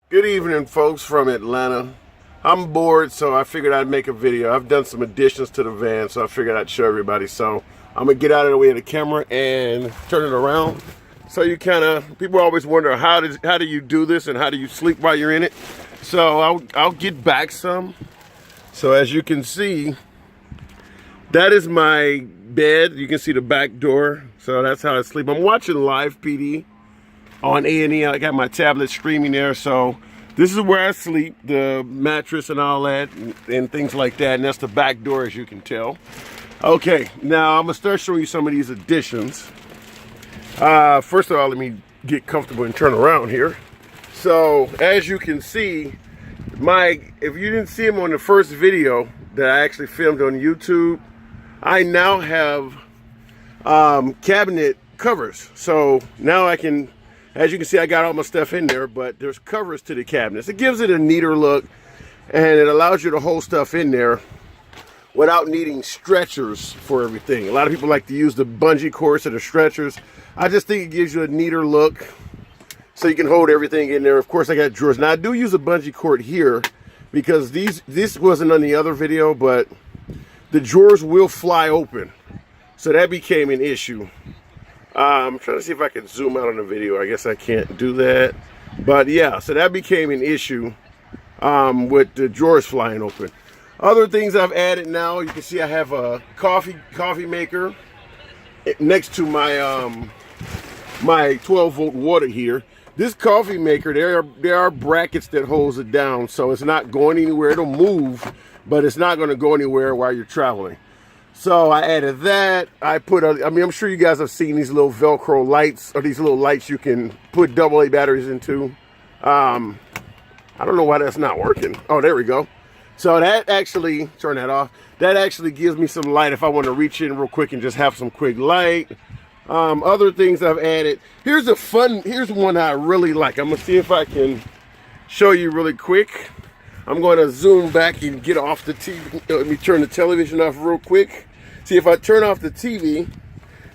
Good evening, folks from Atlanta. I'm bored, so I figured I'd make a video. I've done some additions to the van, so I figured I'd show everybody. So I'm gonna get out of the way of the camera and turn it around. So you people always wonder how do you do this and how do you sleep while you're in it. So I'll get back some. So as you can see, that is my bed. You can see the back door. So that's how I sleep. I'm watching live PD on A&E. I got my tablet streaming there, so this is where I sleep, the mattress and all that and things like that, and that's the back door, as you can tell. Okay, now I'm gonna start showing you some of these additions. First of all, let me get comfortable and turn around here. So as you can see, if you didn't see him on the first video that I actually filmed on YouTube, I now have cabinet covers. So now I can, as you can see, I got all my stuff in there, but there's covers to the cabinets. It gives it a neater look, and it allows you to hold stuff in there without needing stretchers for everything. A lot of people like to use the bungee cords or the stretchers. I just think it gives you a neater look, so you can hold everything in there. Of course, I got drawers. Now, I do use a bungee cord here because this wasn't on the other video, but the drawers will fly open, so that became an issue. I'm trying to see if I can zoom out on the video. I guess I can't do that. But yeah, so that became an issue with the drawers flying open. Other things I've added now, you can see I have a coffee maker next to my my 12-volt water here. This coffee maker, there are brackets that holds it down, so it's not going anywhere. It'll move, but it's not going to go anywhere while you're traveling. So I added that. I'm sure you guys have seen these little Velcro lights, or these little lights you can put AA batteries into. I don't know why that's not working. Oh, there we go. So that actually, turn that off. That actually gives me some light if I want to reach in real quick and just have some quick light. Other things I've added. Here's one I really like. I'm gonna see if I can show you really quick. I'm going to zoom back and get off the TV. Let me turn the television off real quick. See, if I turn off the TV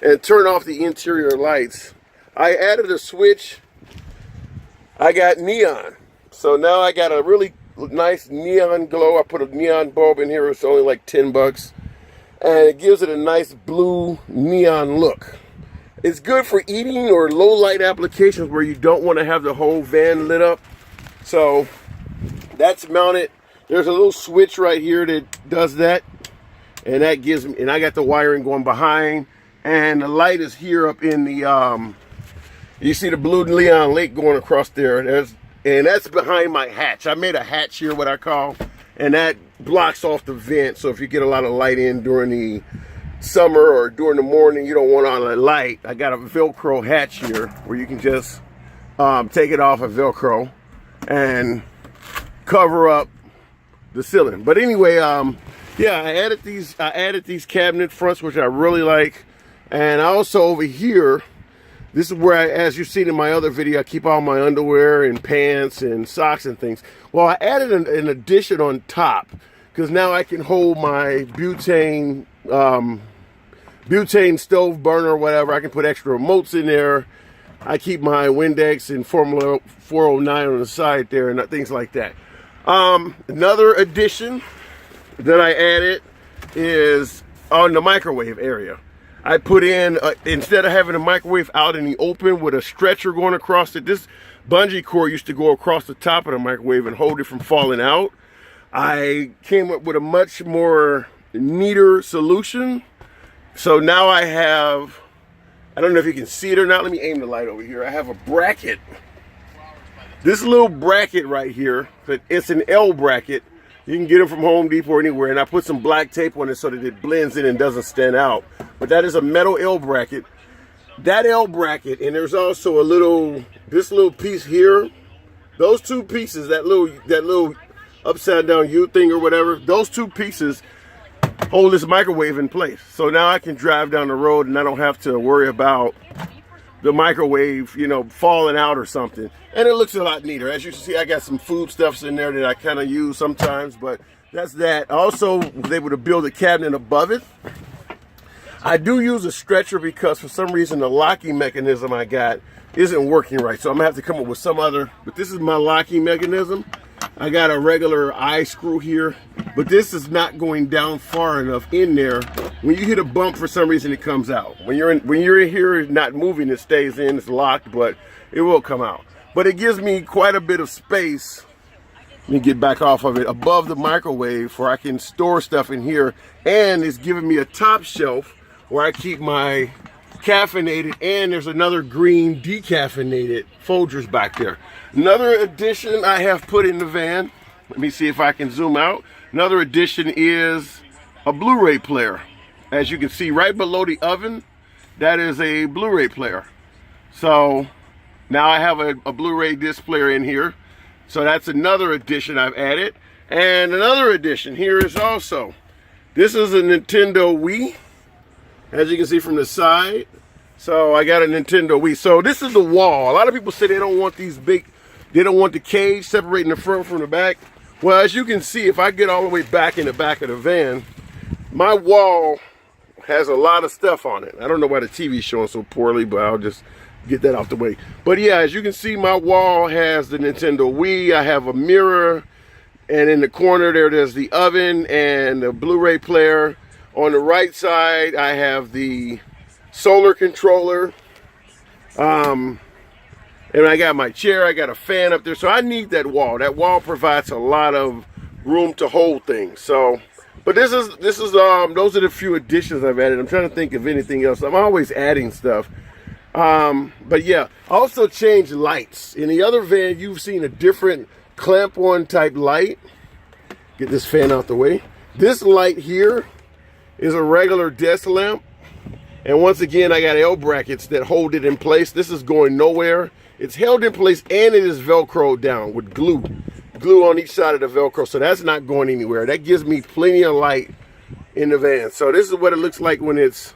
and turn off the interior lights, I added a switch. I got neon. So now I got a really nice neon glow. I put a neon bulb in here. It's only like 10 bucks. And it gives it a nice blue neon look. It's good for eating or low light applications where you don't want to have the whole van lit up. So that's mounted. There's a little switch right here that does that, and that gives me, and I got the wiring going behind, and the light is here up in the you see the blue neon lake going across there. And that's behind my hatch. I made a hatch here, what I call, and that blocks off the vent. So if you get a lot of light in during the summer or during the morning, you don't want all that light. I got a Velcro hatch here where you can just take it off of Velcro and cover up the ceiling. But anyway, yeah, I added these cabinet fronts, which I really like. And also over here, this is where as you've seen in my other video, I keep all my underwear and pants and socks and things. Well, I added an addition on top because now I can hold my butane stove burner or whatever. I can put extra remotes in there. I keep my Windex and Formula 409 on the side there and things like that. Another addition that I added is on the microwave area. I put in, instead of having a microwave out in the open with a stretcher going across it, this bungee cord used to go across the top of the microwave and hold it from falling out. I came up with a much more neater solution. So now I have, I don't know if you can see it or not. Let me aim the light over here. I have a bracket. This little bracket right here, it's an L bracket. You can get them from Home Depot or anywhere. And I put some black tape on it so that it blends in and doesn't stand out. But that is a metal L bracket. That L bracket, and there's also this little piece here. Those two pieces, that little upside down U thing or whatever, those two pieces hold this microwave in place. So now I can drive down the road and I don't have to worry about the microwave, falling out or something. And it looks a lot neater. As you can see, I got some foodstuffs in there that I kind of use sometimes, but that's that. I also was able to build a cabinet above it. I do use a stretcher because for some reason the locking mechanism I got isn't working right. So I'm gonna have to come up with some other, but this is my locking mechanism. I got a regular eye screw here, but this is not going down far enough in there. When you hit a bump, for some reason it comes out. When you're in here, it's not moving, it stays in, it's locked, but it will come out. But it gives me quite a bit of space. Let me get back off of it, above the microwave, where I can store stuff in here, and it's giving me a top shelf where I keep my caffeinated, and there's another green decaffeinated Folgers back there. Another addition I have put in the van, let me see if I can zoom out. Another addition is a Blu-ray player. As you can see right below the oven, that is a Blu-ray player. So now I have a Blu-ray disc player in here. So that's another addition I've added. And another addition here is also, this is a Nintendo Wii, as you can see from the side. So I got a Nintendo Wii. So this is the wall. A lot of people say they don't want these big, they don't want the cage separating the front from the back. Well, as you can see, if I get all the way back in the back of the van, my wall has a lot of stuff on it. I don't know why the TV's showing so poorly, but I'll just get that out the way. But yeah, as you can see, my wall has the Nintendo Wii. I have a mirror, and in the corner there's the oven and the Blu-ray player. On the right side, I have the solar controller. And I got my chair, I got a fan up there. So I need that wall. That wall provides a lot of room to hold things. So, but this is those are the few additions I've added. I'm trying to think of anything else. I'm always adding stuff. But yeah, I also changed lights. In the other van, you've seen a different clamp-on type light. Get this fan out the way. This light here is a regular desk lamp. And once again, I got L brackets that hold it in place. This is going nowhere. It's held in place, and it is Velcroed down with glue. Glue on each side of the Velcro, so that's not going anywhere. That gives me plenty of light in the van. So this is what it looks like when it's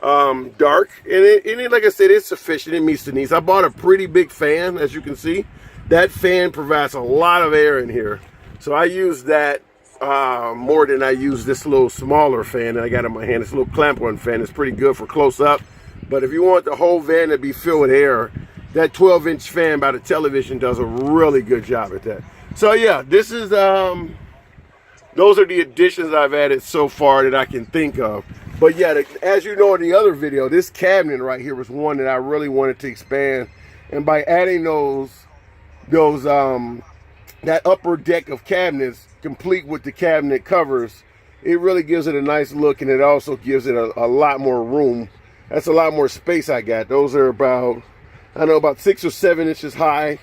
dark, and it, like I said, it's sufficient. It meets the needs. I bought a pretty big fan, as you can see. That fan provides a lot of air in here, so I use that more than I use this little smaller fan that I got in my hand. This little clamp-on fan is pretty good for close up, but if you want the whole van to be filled with air, that 12-inch fan by the television does a really good job at that. So yeah, this is those are the additions I've added so far that I can think of. But yeah, as you know in the other video, this cabinet right here was one that I really wanted to expand. And by adding that upper deck of cabinets, complete with the cabinet covers, it really gives it a nice look, and it also gives it a lot more room. That's a lot more space I got. Those are about, I don't know, about 6 or 7 inches high,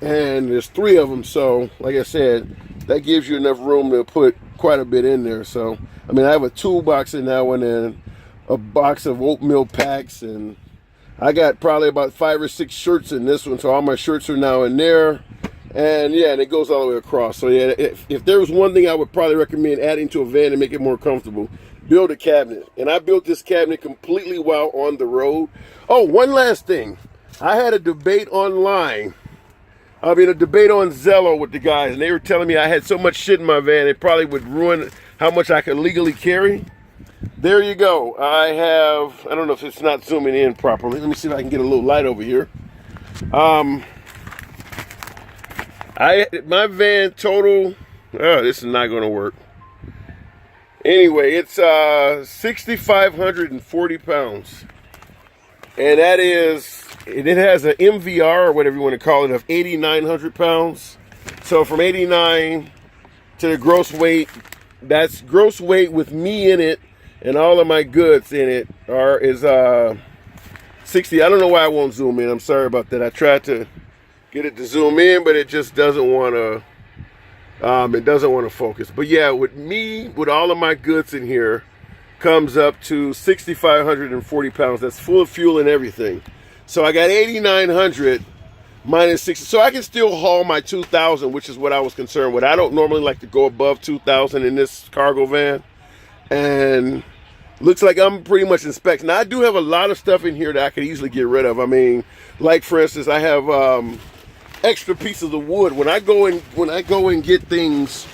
and there's 3 of them. So like I said, that gives you enough room to put quite a bit in there. So I mean, I have a toolbox in that one and a box of oatmeal packs, and I got probably about 5 or 6 shirts in this one. So all my shirts are now in there, and yeah, and it goes all the way across. So yeah, if there was one thing I would probably recommend adding to a van to make it more comfortable, build a cabinet. And I built this cabinet completely while on the road. Oh, one last thing. I had a debate online. I mean, a debate on Zello with the guys, and they were telling me I had so much shit in my van, it probably would ruin how much I could legally carry. There you go. I have, I don't know if it's not zooming in properly. Let me see if I can get a little light over here. My van total, this is not going to work. Anyway, it's 6,540 pounds. And that is, it has an MVR, or whatever you want to call it, of 8,900 pounds. So from 89 to the gross weight, that's gross weight with me in it and all of my goods in it is 60. I don't know why I won't zoom in. I'm sorry about that. I tried to get it to zoom in, but it just doesn't want to. It doesn't want to focus. But yeah, with me, with all of my goods in here, comes up to 6,540 pounds. That's full of fuel and everything. So I got 8,900 minus 60. So I can still haul my 2,000, which is what I was concerned with. I don't normally like to go above 2,000 in this cargo van. And looks like I'm pretty much in specs. Now I do have a lot of stuff in here that I could easily get rid of. I mean, like for instance, I have extra pieces of wood. When I go and get things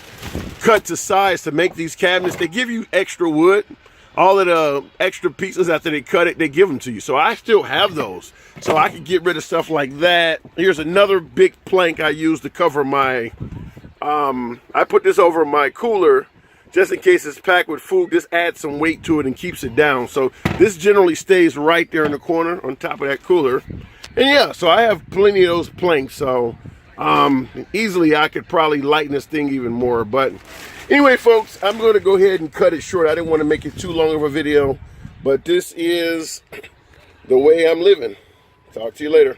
cut to size to make these cabinets, they give you extra wood. all of the extra pieces after they cut it, they give them to you. So I still have those. So I can get rid of stuff like that. Here's another big plank I use to cover my, I put this over my cooler just in case it's packed with food. This adds some weight to it and keeps it down. So this generally stays right there in the corner on top of that cooler. And yeah, so I have plenty of those planks. So easily I could probably lighten this thing even more. But anyway, folks, I'm going to go ahead and cut it short. I didn't want to make it too long of a video, but this is the way I'm living. Talk to you later.